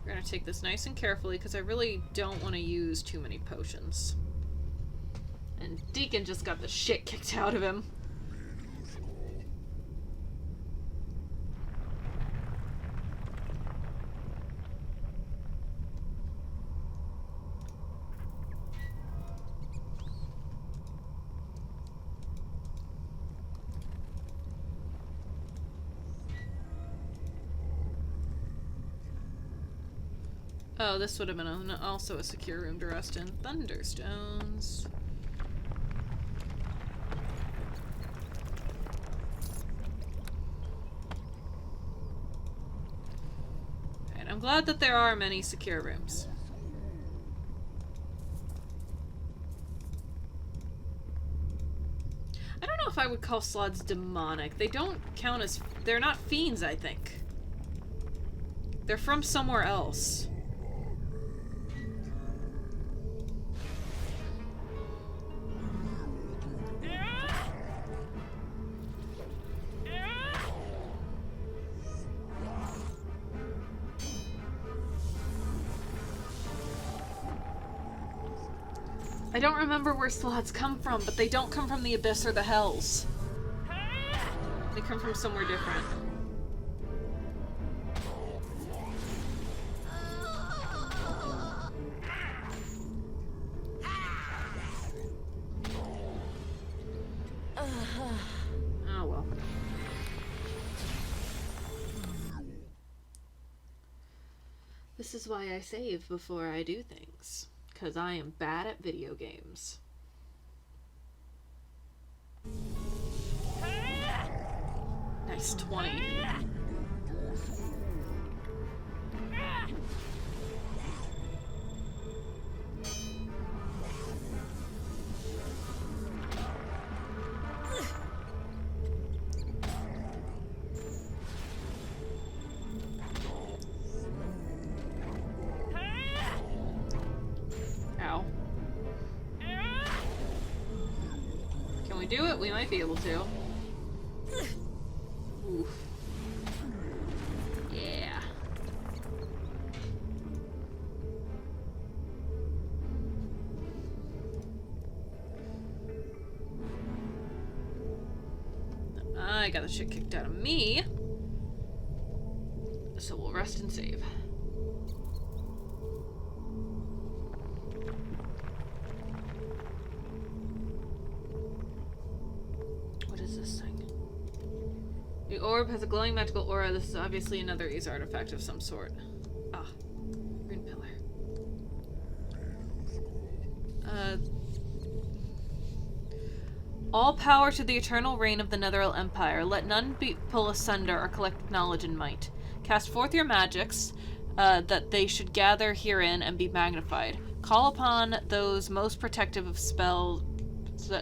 We're gonna take this nice and carefully because I really don't want to use too many potions. And Deacon just got the shit kicked out of him. Oh, this would have been also a secure room to rest in. Thunderstones. And I'm glad that there are many secure rooms. I don't know if I would call slaads demonic. They don't count as... They're not fiends, I think. They're from somewhere else. I don't remember where slaads come from, but they don't come from the Abyss or the Hells. They come from somewhere different. Oh well. This is why I save before I do things. Because I am bad at video games. Nice 20. Do it, we might be able to. Oof. Yeah. I got the shit kicked out of me. So we'll rest and save. The orb has a glowing magical aura. This is obviously another Ys artifact of some sort. Ah. Rune pillar. All power to the eternal reign of the Netherrealm Empire. Let none be pull asunder or collect knowledge and might. Cast forth your magics, that they should gather herein and be magnified. Call upon those most protective of spells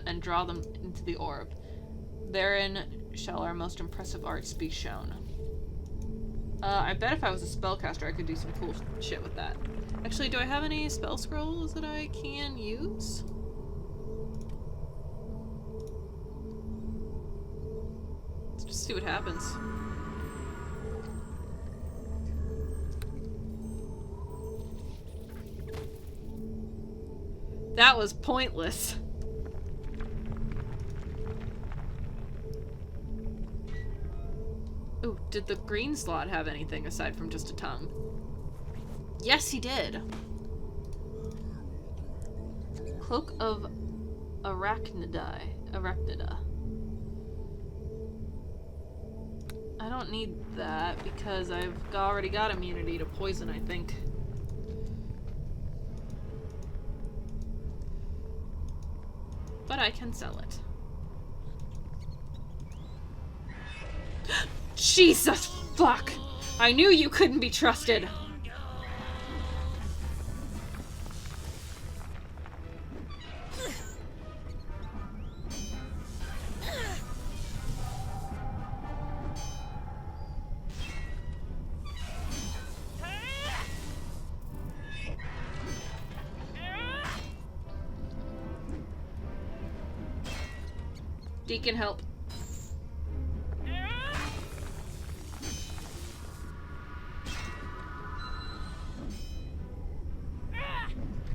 and draw them into the orb. Therein shall our most impressive arts be shown. I bet if I was a spellcaster I could do some cool shit with that. Actually, do I have any spell scrolls that I can use? Let's just see what happens. That was pointless. Ooh, did the green slot have anything aside from just a tongue? Yes, he did. Cloak of Arachnida. I don't need that because I've already got immunity to poison, I think. But I can sell it. Jesus fuck! I knew you couldn't be trusted! Deacon, help.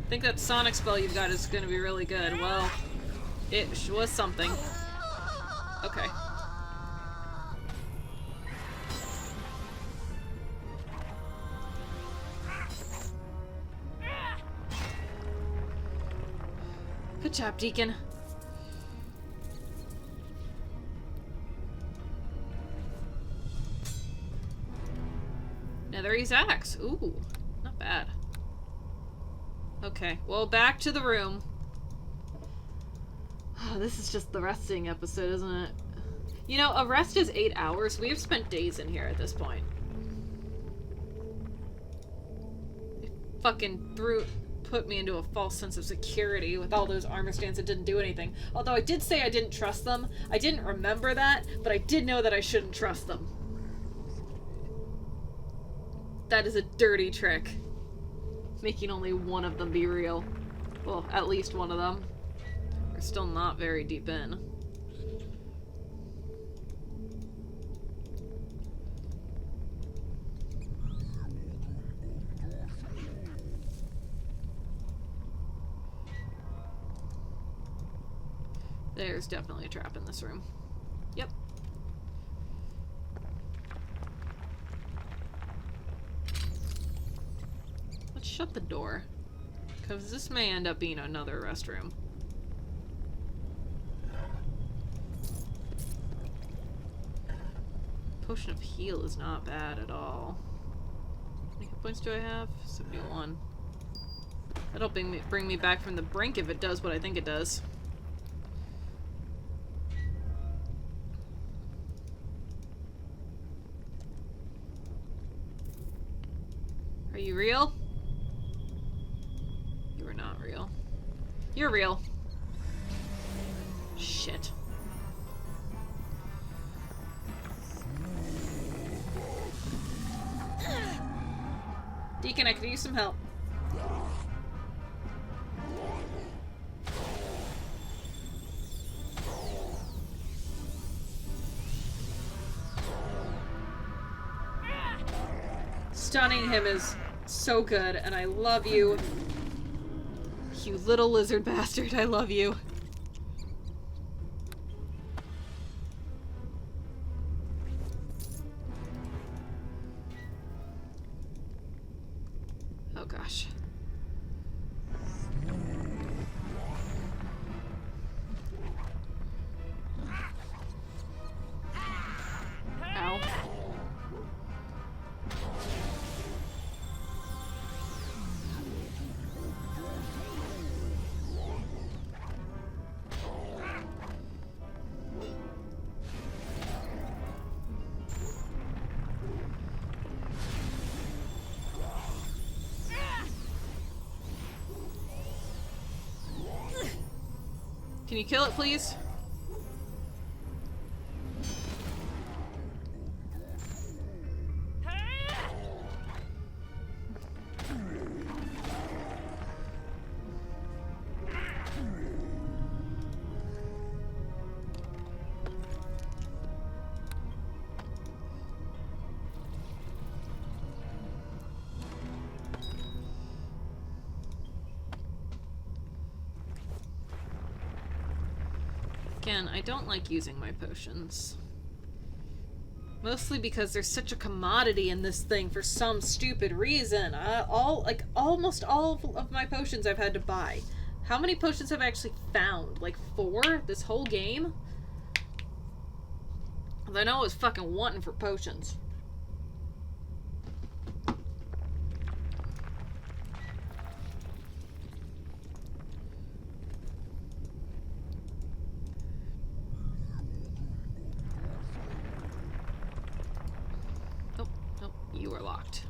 think that sonic spell you've got is gonna be really good. Well, it was something. Okay. Good job, Deacon. Netherese axe. Ooh, not bad. Okay, well, back to the room. Oh, this is just the resting episode, isn't it? You know, a rest is 8 hours. We have spent days in here at this point. It fucking put me into a false sense of security with all those armor stands that didn't do anything. Although I did say I didn't trust them. I didn't remember that, but I did know that I shouldn't trust them. That is a dirty trick. Making only one of them be real. Well, at least one of them. We're still not very deep in. There's definitely a trap in this room. Yep. Let's shut the door, because this may end up being another restroom. Potion of heal is not bad at all. How many hit points do I have? 71. That'll bring me back from the brink if it does what I think it does. Are you real? You are not real. You're real. Shit. Deacon, I could use some help. Stunning him is so good, and I love you. You little lizard bastard, I love you. Oh gosh. Ow. Can you kill it, please? Again, I don't like using my potions. Mostly because there's such a commodity in this thing for some stupid reason. Almost all of my potions I've had to buy. How many potions have I actually found? Like 4 this whole game? I know I was fucking wanting for potions. You are locked.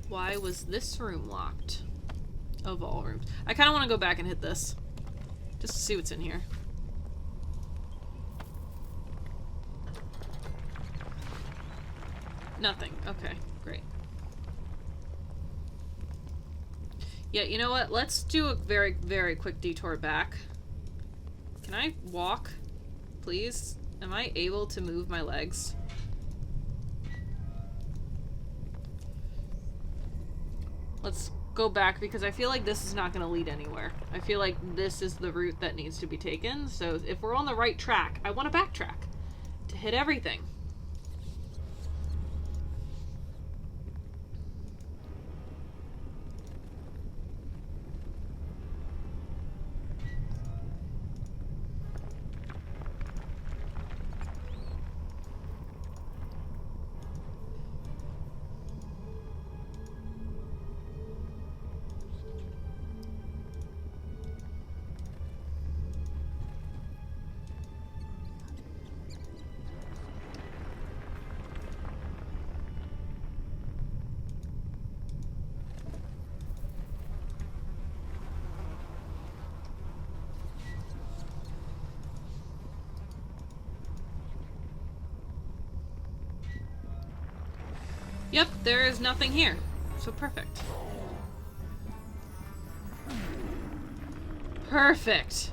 Why was this room locked? Of all rooms. I kind of want to go back and hit this. Just to see what's in here. Nothing. Okay, great. Yeah, you know what? Let's do a very, very quick detour back. Can I walk, please? Am I able to move my legs? Let's go back because I feel like this is not going to lead anywhere. I feel like this is the route that needs to be taken. So if we're on the right track, I want to backtrack to hit everything. Yep, there is nothing here. So perfect. Perfect.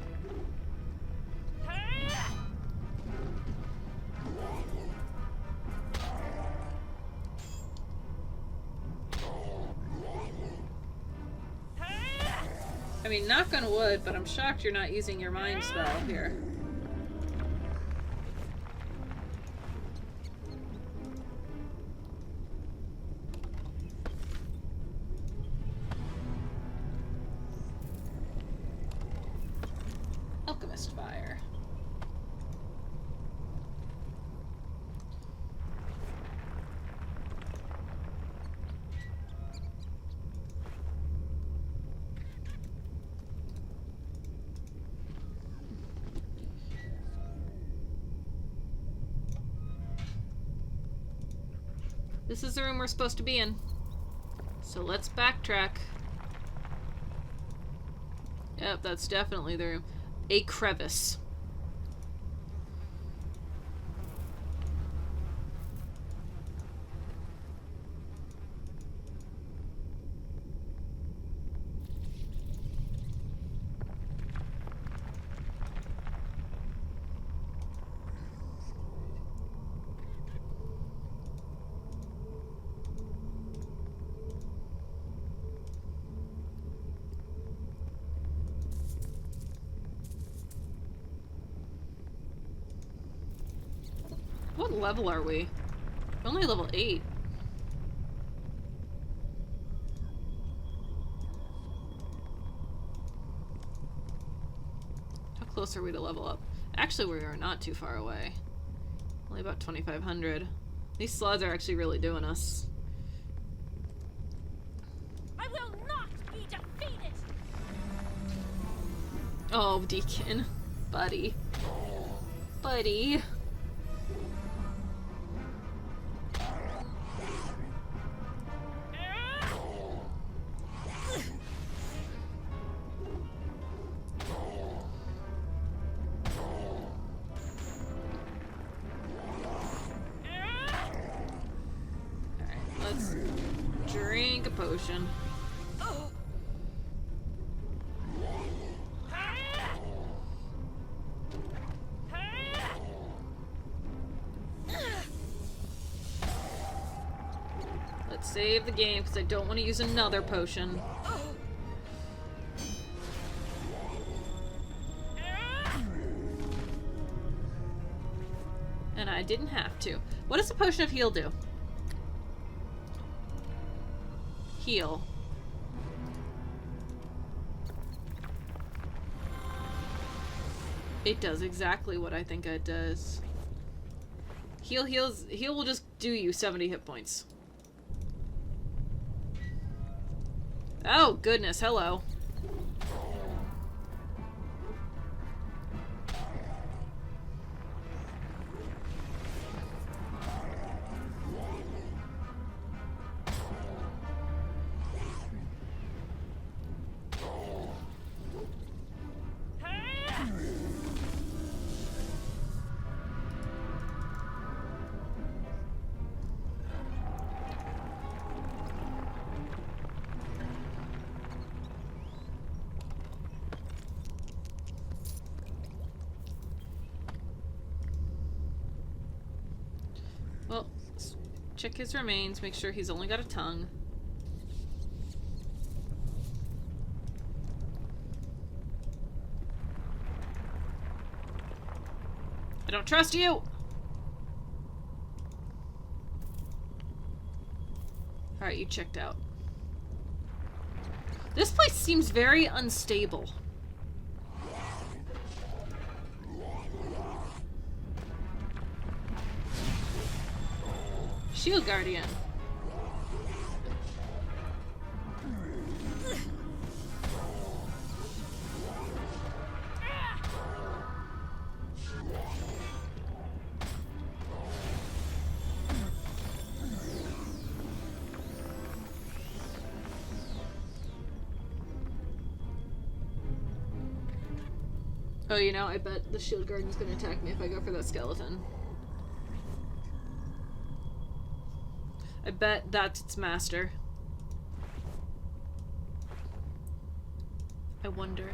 I mean, knock on wood, but I'm shocked you're not using your mind spell here. Alchemist fire. This is the room we're supposed to be in. So let's backtrack. Yep, that's definitely the room. A crevice. What level are we? We're only level 8. How close are we to level up? Actually, we are not too far away. Only about 2,500. These slaads are actually really doing us. I will not be defeated. Oh, Deacon. Buddy. Buddy. Drink a potion. Let's save the game because I don't want to use another potion. And I didn't have to. What does the potion of heal do? Heal. It does exactly what I think it does. Heal will just do you 70 hit points. Oh goodness, hello. Check his remains, make sure he's only got a tongue. I don't trust you! Alright, you checked out. This place seems very unstable. Shield Guardian. Oh, you know, I bet the Shield Guardian's gonna attack me if I go for that skeleton. I bet that's its master. I wonder.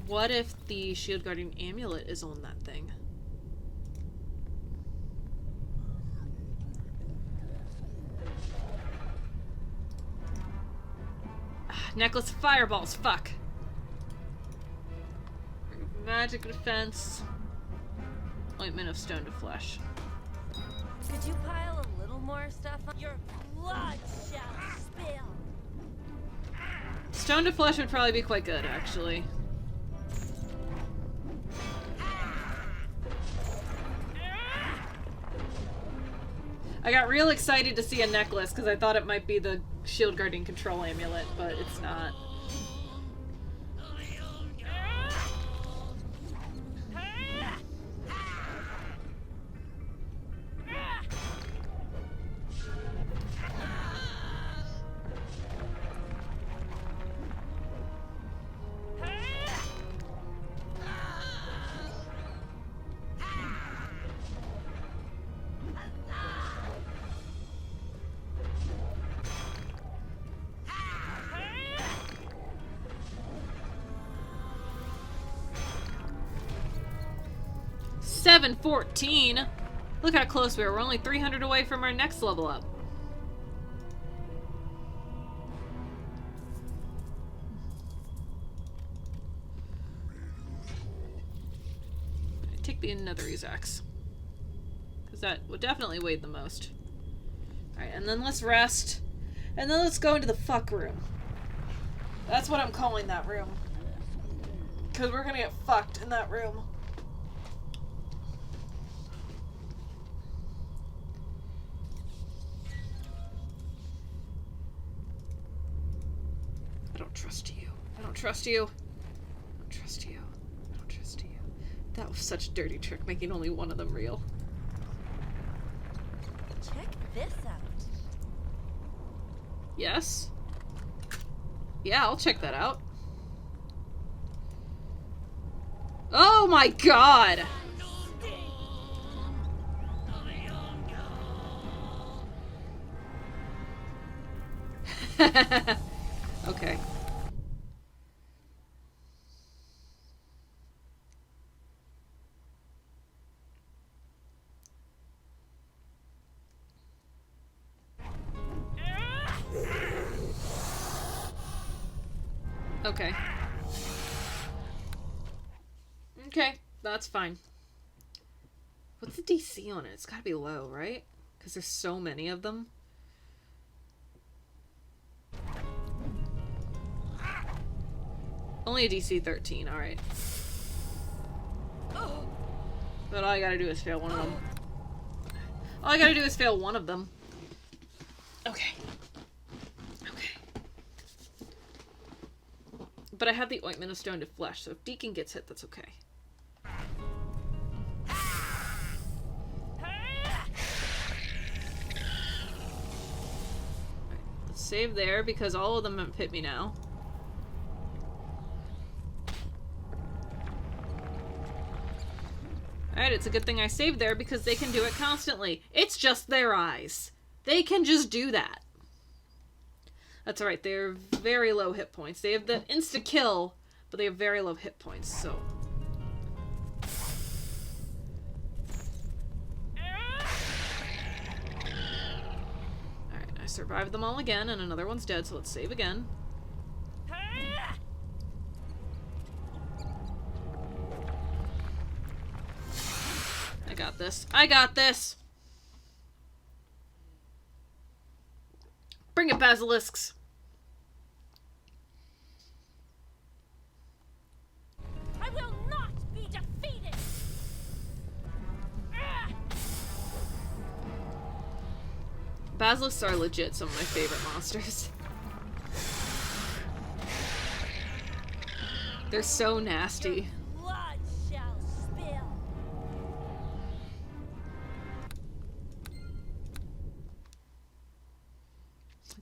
What if the Shield Guardian amulet is on that thing? Necklace of fireballs, fuck. Magic defense. Ointment of stone to flesh. Could you pile a little more stuff on? Your blood shall spill. Stone to flesh would probably be quite good, actually. I got real excited to see a necklace because I thought it might be the Shield Guardian control amulet, but it's not. $714. Look how close we are. We're only 300 away from our next level up. Take the Netherese axe. Because that would definitely weigh the most. Alright, and then let's rest. And then let's go into the fuck room. That's what I'm calling that room. Because we're gonna get fucked in that room. I don't trust you. I don't trust you. I don't trust you. I don't trust you. That was such a dirty trick, making only one of them real. Check this out. Yes? Yeah, I'll check that out. Oh my god! Okay. Okay. Okay, that's fine. What's the DC on it? It's gotta be low, right? Because there's so many of them. Only a DC 13, alright. But all I gotta do is fail one of them. All I gotta do is fail one of them. Okay. Okay. But I have the ointment of stone to flesh, so if Deacon gets hit, that's okay. Let's save there, because all of them have hit me now. Alright, it's a good thing I saved there because they can do it constantly. It's just their eyes. They can just do that. That's alright, they're very low hit points. They have the insta-kill, but they have very low hit points, so... survived them all again, and another one's dead, so let's save again. I got this. I got this! Bring it, basilisks! I will not be defeated! Basilisks are legit some of my favorite monsters. They're so nasty. Blood shall spill.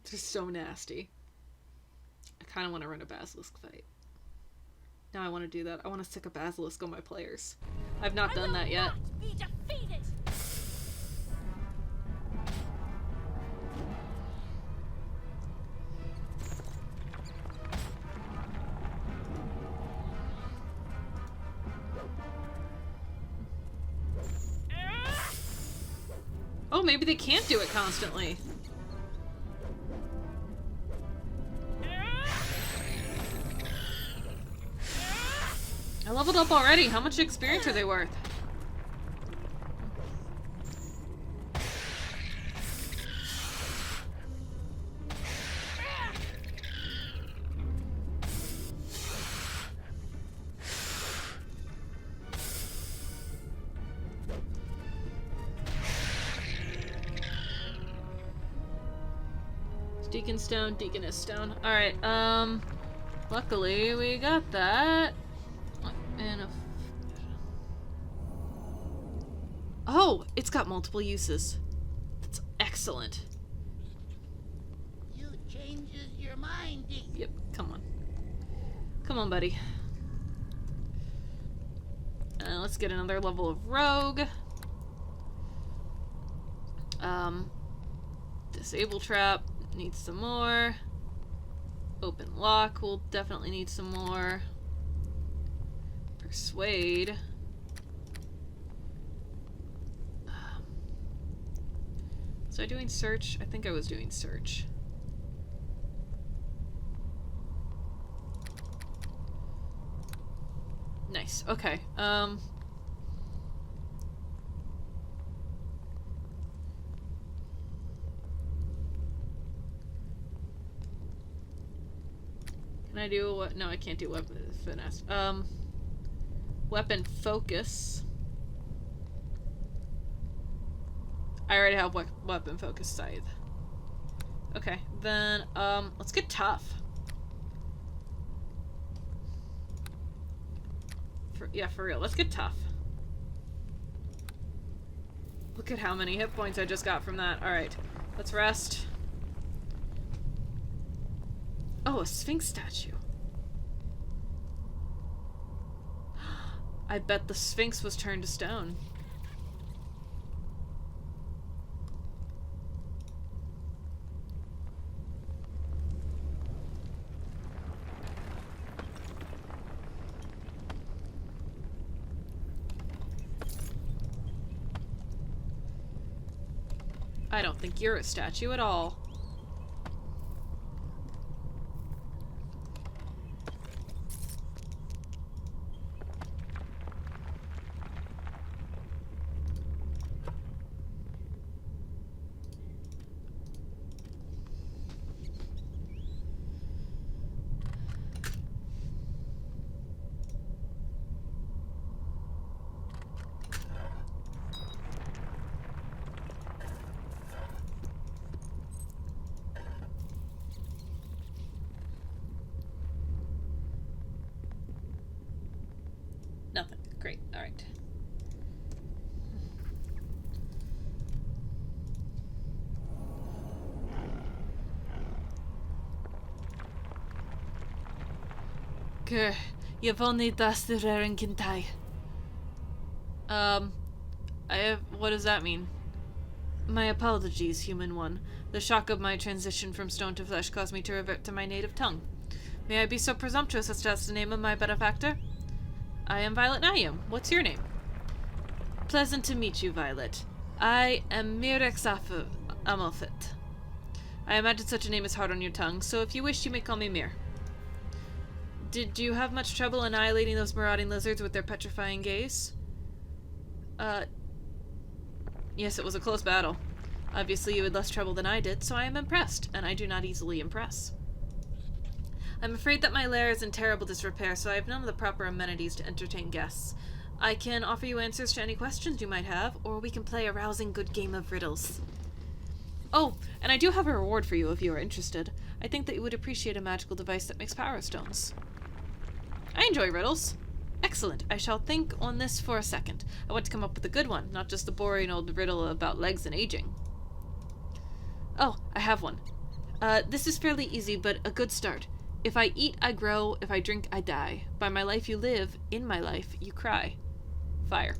They're so nasty. I kind of want to run a basilisk fight. Now I want to do that. I want to stick a basilisk on my players. I've not done that yet. I will not be defeated! Oh, maybe they can't do it constantly. I leveled up already. How much experience are they worth? Deacon stone, deaconess stone. Alright, luckily we got that. And oh, it's got multiple uses. That's excellent. You changes your mind, Yep, come on. Come on, buddy. Let's get another level of rogue. Disable trap. Needs some more. Open lock will definitely need some more. Persuade. Was I doing search? I think I was doing search. Nice. Okay. Can I do what? No, I can't do weapon finesse. Weapon focus. I already have weapon focus scythe. Okay, then let's get tough. Yeah, for real. Let's get tough. Look at how many hit points I just got from that. All right, let's rest. Oh, a Sphinx statue. I bet the Sphinx was turned to stone. I don't think you're a statue at all. Nothing. Great. All right. Grr. You've only dust the Undrentide. What does that mean? My apologies, human one. The shock of my transition from stone to flesh caused me to revert to my native tongue. May I be so presumptuous as to ask the name of my benefactor? I am Violet Nayum. What's your name? Pleasant to meet you, Violet. I am Mirexafu Amalfit. I imagine such a name is hard on your tongue, so if you wish, you may call me Mir. Did you have much trouble annihilating those marauding lizards with their petrifying gaze? Yes, it was a close battle. Obviously, you had less trouble than I did, so I am impressed, and I do not easily impress. I'm afraid that my lair is in terrible disrepair, so I have none of the proper amenities to entertain guests. I can offer you answers to any questions you might have, or we can play a rousing good game of riddles. Oh, and I do have a reward for you if you are interested. I think that you would appreciate a magical device that makes power stones. I enjoy riddles. Excellent. I shall think on this for a second. I want to come up with a good one, not just the boring old riddle about legs and aging. Oh, I have one. This is fairly easy, but a good start. If I eat, I grow. If I drink, I die. By my life you live. In my life you cry. Fire.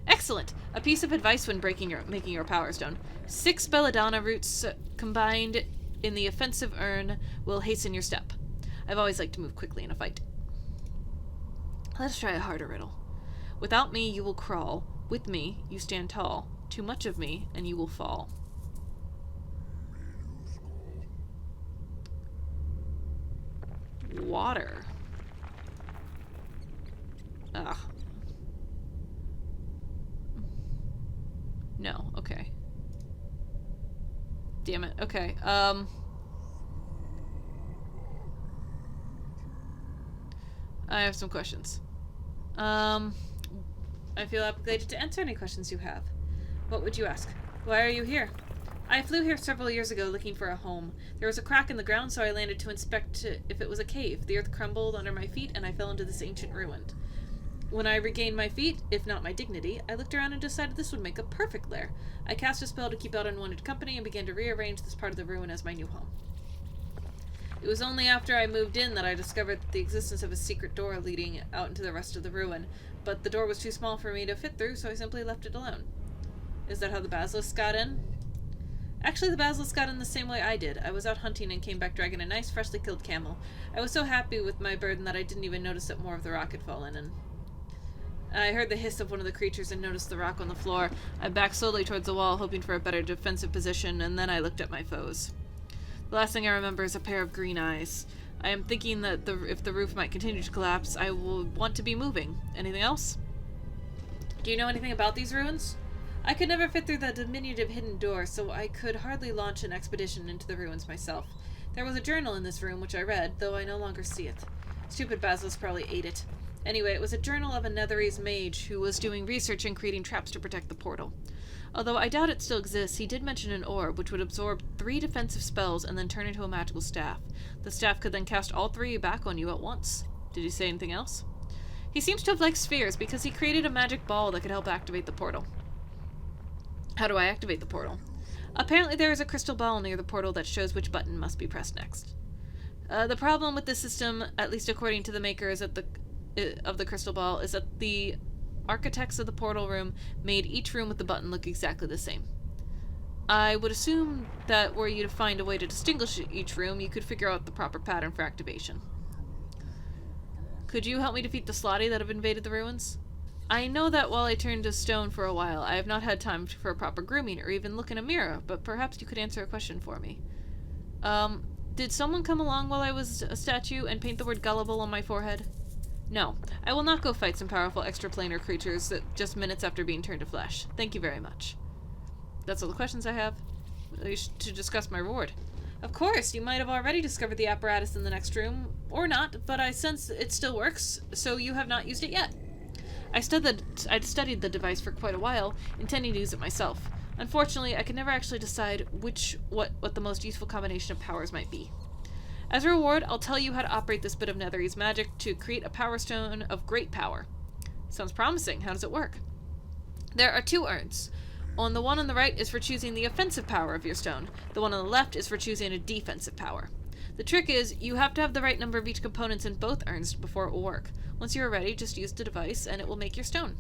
Excellent! A piece of advice when making your power stone. 6 belladonna roots combined in the offensive urn will hasten your step. I've always liked to move quickly in a fight. Let us try a harder riddle. Without me, you will crawl. With me, you stand tall. Too much of me, and you will fall. Water. Ugh. No, okay. Damn it, okay. I have some questions. I feel obligated to answer any questions you have. What would you ask? Why are you here? I flew here several years ago looking for a home. There was a crack in the ground, so I landed to inspect if it was a cave. The earth crumbled under my feet, and I fell into this ancient ruin. When I regained my feet, if not my dignity, I looked around and decided this would make a perfect lair. I cast a spell to keep out unwanted company and began to rearrange this part of the ruin as my new home. It was only after I moved in that I discovered the existence of a secret door leading out into the rest of the ruin, but the door was too small for me to fit through, so I simply left it alone. Is that how the basilisk got in? Actually, the basilisk got in the same way I did. I was out hunting and came back dragging a nice, freshly killed camel. I was so happy with my burden that I didn't even notice that more of the rock had fallen in. I heard the hiss of one of the creatures and noticed the rock on the floor. I backed slowly towards the wall, hoping for a better defensive position, and then I looked at my foes. The last thing I remember is a pair of green eyes. I am thinking that if the roof might continue to collapse, I will want to be moving. Anything else? Do you know anything about these ruins? I could never fit through the diminutive hidden door, so I could hardly launch an expedition into the ruins myself. There was a journal in this room which I read, though I no longer see it. Stupid basilisk probably ate it. Anyway, it was a journal of a Netherese mage who was doing research and creating traps to protect the portal. Although I doubt it still exists, he did mention an orb which would absorb 3 defensive spells and then turn into a magical staff. The staff could then cast all 3 back on you at once. Did he say anything else? He seems to have liked spheres because he created a magic ball that could help activate the portal. How do I activate the portal? Apparently there is a crystal ball near the portal that shows which button must be pressed next. The problem with this system, at least according to the makers of the crystal ball, is that the architects of the portal room made each room with the button look exactly the same. I would assume that were you to find a way to distinguish each room, you could figure out the proper pattern for activation. Could you help me defeat the Slaadi that have invaded the ruins? I know that while I turned to stone for a while, I have not had time for a proper grooming or even look in a mirror, but perhaps you could answer a question for me. Did someone come along while I was a statue and paint the word gullible on my forehead? No, I will not go fight some powerful extraplanar creatures just minutes after being turned to flesh. Thank you very much. That's all the questions I have. To discuss my reward. Of course, you might have already discovered the apparatus in the next room, or not, but I sense it still works, so you have not used it yet. I'd studied the device for quite a while, intending to use it myself. Unfortunately, I could never actually decide what the most useful combination of powers might be. As a reward, I'll tell you how to operate this bit of Netherese magic to create a power stone of great power. Sounds promising. How does it work? There are 2 urns. The one on the right is for choosing the offensive power of your stone. The one on the left is for choosing a defensive power. The trick is, you have to have the right number of each components in both urns before it will work. Once you are ready, just use the device and it will make your stone.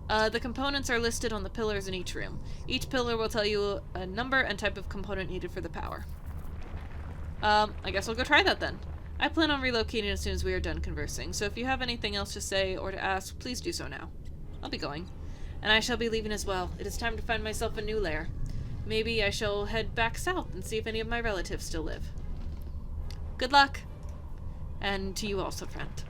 The components are listed on the pillars in each room. Each pillar will tell you a number and type of component needed for the power. I guess I'll go try that then. I plan on relocating as soon as we are done conversing, so if you have anything else to say or to ask, please do so now. I'll be going. And I shall be leaving as well. It is time to find myself a new lair. maybe I shall head back south and see if any of my relatives still live. Good luck. And to you also, friend.